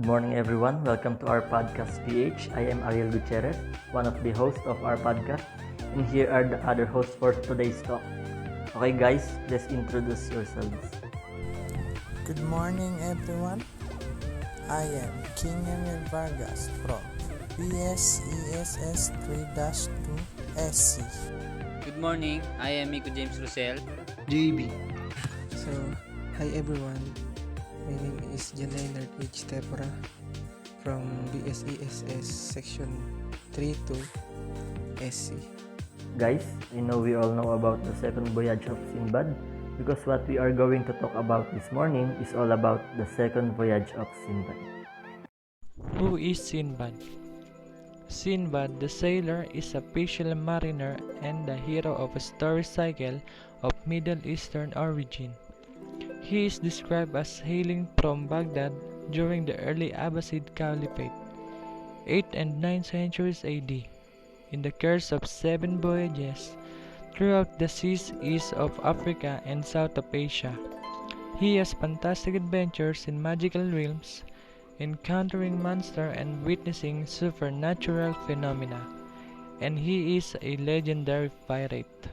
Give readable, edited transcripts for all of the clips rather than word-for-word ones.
Good morning, everyone. Welcome to our podcast, PH. I am Ariel Gutierrez, one of the hosts of our podcast, and here are the other hosts for today's talk. Okay, guys, just introduce yourselves. Good morning, everyone. I am King Emiel Vargas from BSESS 3-2 SC. Good morning, I am Mico Rosel. Jayvee. So, hi everyone. My name is Leinard Tepora from BSESS section 3-2 SC. Guys, I know we all know about the second voyage of Sindbad because what we are going to talk about this morning is all about the second voyage of Sindbad. Who is Sindbad? Sindbad the sailor is a fictional mariner and the hero of a story cycle of Middle Eastern origin. He is described as hailing from Baghdad during the early Abbasid Caliphate, 8th and 9th centuries AD, in the course of 7 voyages throughout the seas east of Africa and south of Asia. He has fantastic adventures in magical realms, encountering monsters and witnessing supernatural phenomena, and he is a legendary pirate.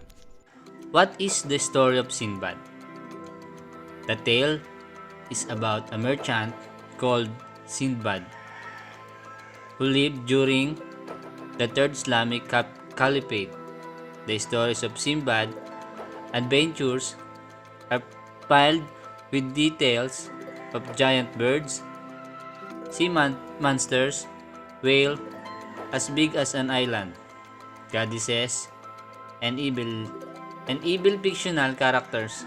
What is the story of Sindbad? The tale is about a merchant called Sindbad who lived during the Third Islamic Caliphate. The stories of Sindbad adventures are piled with details of giant birds, sea monsters, whale as big as an island, goddesses, and evil fictional characters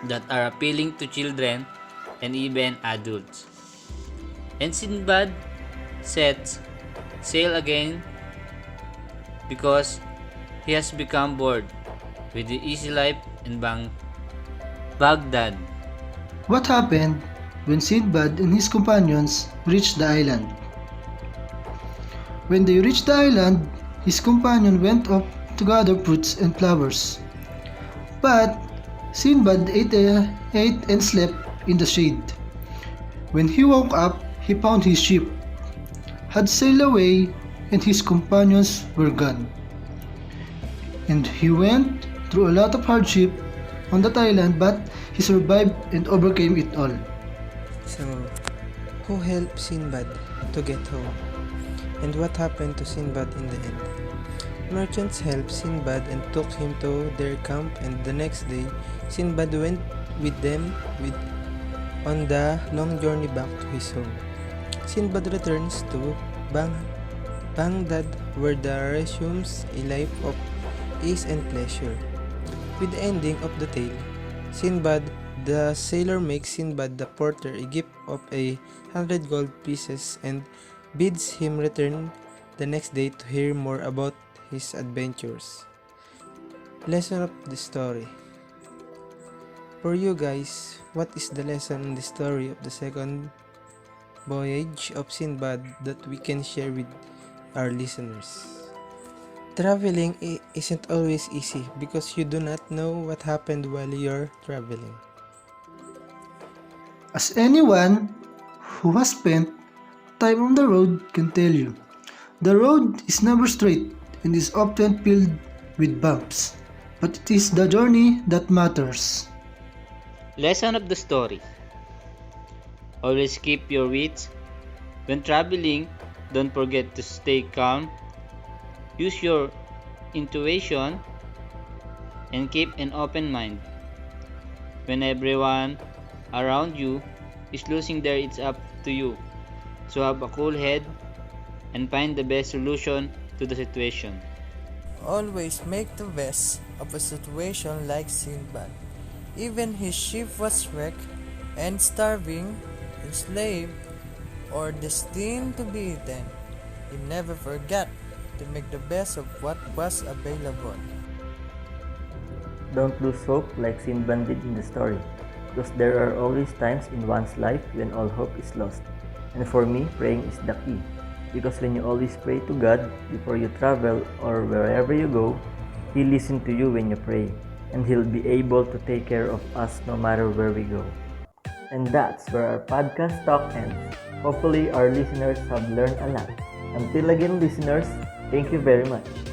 that are appealing to children and even adults. And Sindbad sets sail again because he has become bored with the easy life in Baghdad. What happened when Sindbad and his companions reached the island? When they reached the island, his companion went up to gather fruits and flowers. But Sindbad ate and slept in the shade. When he woke up, he found his ship had sailed away and his companions were gone. And he went through a lot of hardship on that island, but he survived and overcame it all. So, who helped Sindbad to get home? And what happened to Sindbad in the end? Merchants helped Sindbad and took him to their camp, and the next day, Sindbad went with them on the long journey back to his home. Sindbad returns to Baghdad, where the resumes a life of ease and pleasure. With the ending of the tale, Sindbad the sailor makes Sindbad the porter a gift of 100 gold pieces and bids him return the next day to hear more about his adventures. Lesson of the story. For you guys, what is the lesson in the story of the second voyage of Sindbad that we can share with our listeners? Traveling isn't always easy because you do not know what happened while you're traveling. As anyone who has spent time on the road can tell you, the road is never straight and is often filled with bumps, but it is the journey that matters. Lesson of the story. Always keep your wits. When traveling, don't forget to stay calm. Use your intuition and keep an open mind. When everyone around you is losing their it's up to you. So have a cool head and find the best solution to the situation. Always make the best of a situation like Sindbad. Even his ship was wrecked and starving, enslaved, or destined to be eaten. He never forgot to make the best of what was available. Don't lose hope like Sindbad did in the story, because there are always times in one's life when all hope is lost. And for me, praying is the key, because when you always pray to God before you travel or wherever you go, He listens to you when you pray, and He'll be able to take care of us no matter where we go. And that's where our podcast talk ends. Hopefully, our listeners have learned a lot. Until again, listeners, thank you very much.